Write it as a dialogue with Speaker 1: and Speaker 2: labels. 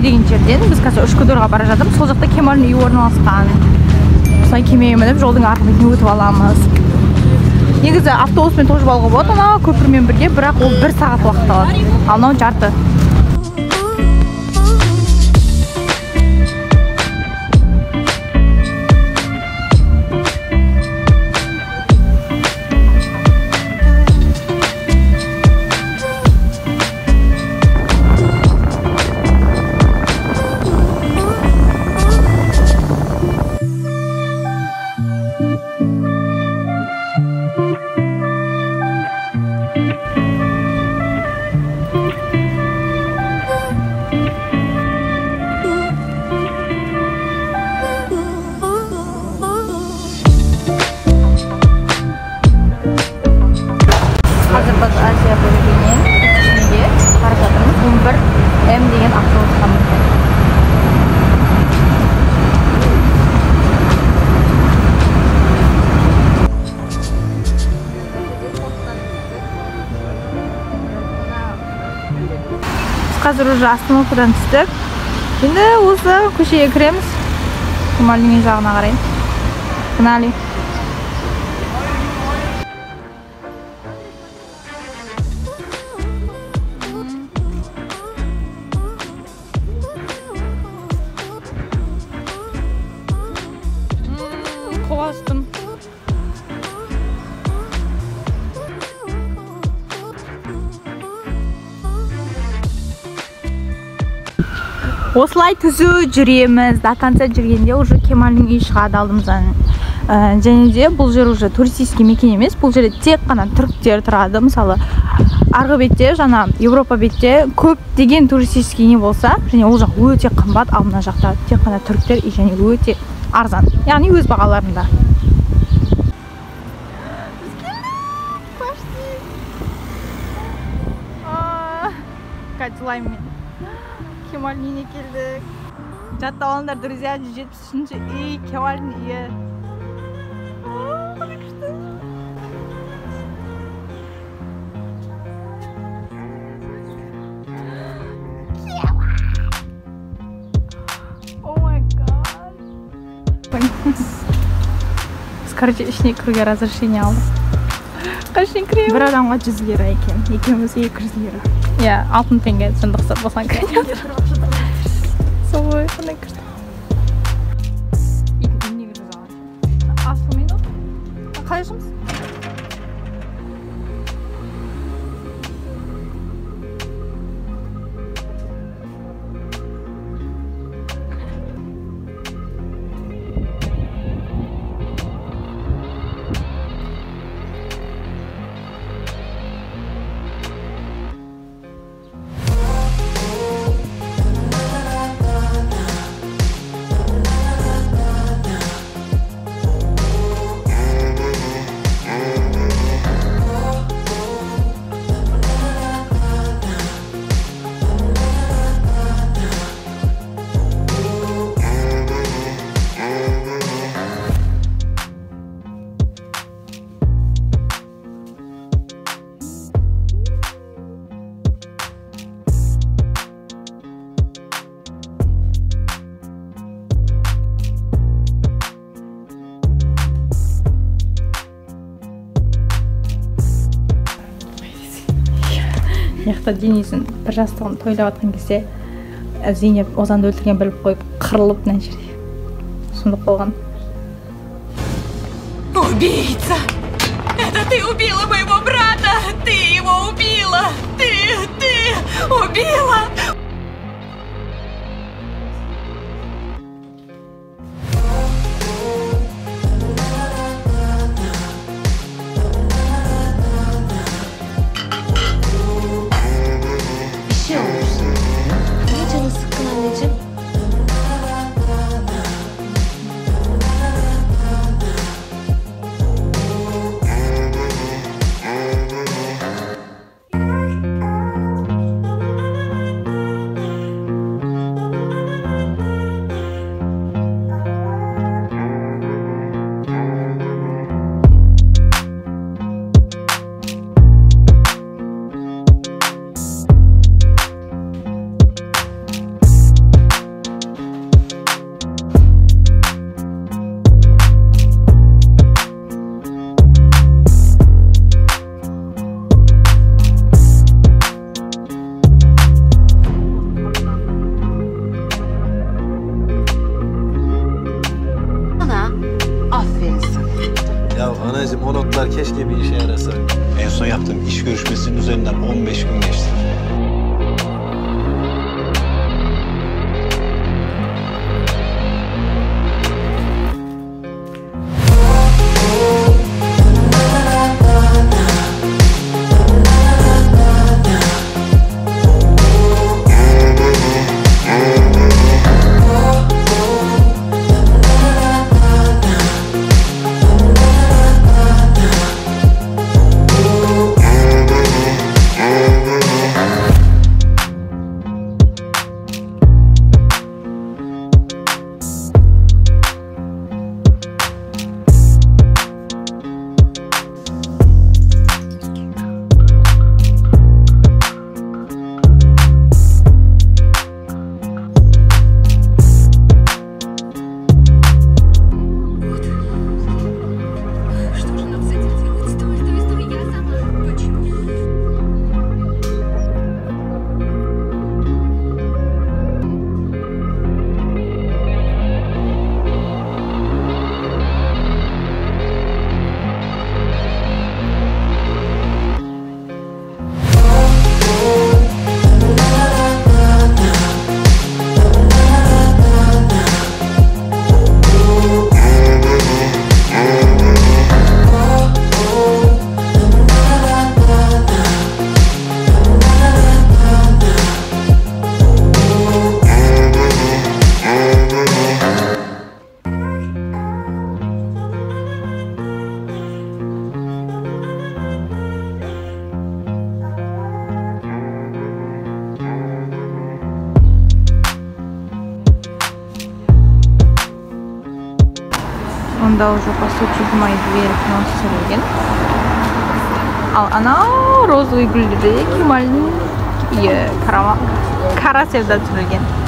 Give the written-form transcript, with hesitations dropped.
Speaker 1: деген жерден біз қазір Үшкедорға бара жатырмыз. Сол жақта Кемалдың үйі орналасқан. Осылай кемеге мініп жолдың арғы бетіне өтіп аламыз. Негізі автобуспен тосып алуға болады, ана көпірмен бірге, бірақ ол 1 сағат уақыт алады. Ал мынау жарты. деген автобусқа мінген. Біз қазір уже остановкадан түстік. Енді осы көшеге кіреміз. Кемалдың жағына қарай. Погнали. Kovastım. Осылай түзу жүреміз. До конца жүргенде уже Кемалдың үйі шығады алдымыздан. Және де бұл жер уже туристический мекен емес. Бұл жерде тек қана түріктер тұрады. Мысалы, арғы бетте, жаңа Европа бетте көп деген туристический не болса, және ол жақ өте қымбат, ал мына жақта тек қана түріктер және өте арзан. Яғни өз бағаларында. Катилаймен Кемалдың үйіне келдік. Жаттап алыңдар, друзья, 173-ші үй Кемалдың үйі. Короче, ішіне кіруге разрешение алдық. Қашын кіреміз. Бір адамға 100 лира екен. Екеумізге 200 лира. Иә, 60 теңге шындықсыз болсан кіреді. Солай, қандай кірді. Үйіне кірді алады. Асылмен отыр. Қалай жұмыс? Яқта Денисін бір жастығын тойлап атқан кезде Зейнеп Озанды өлтірген біліп қойып, қырылып мына жерде. Сұмдық болған.
Speaker 2: Убийца! Это ты убила моего брата! Ты его убила! Ты убила!
Speaker 3: Ya anacığım o notlar keşke bir işe yarasa.
Speaker 4: En son yaptığım iş görüşmesinin üzerinden 15 gün geçti.
Speaker 1: Onda уже постучит в мою дверь к нам Серегин. Она розовый гүлдері Кемалдің қара севда түсірілген.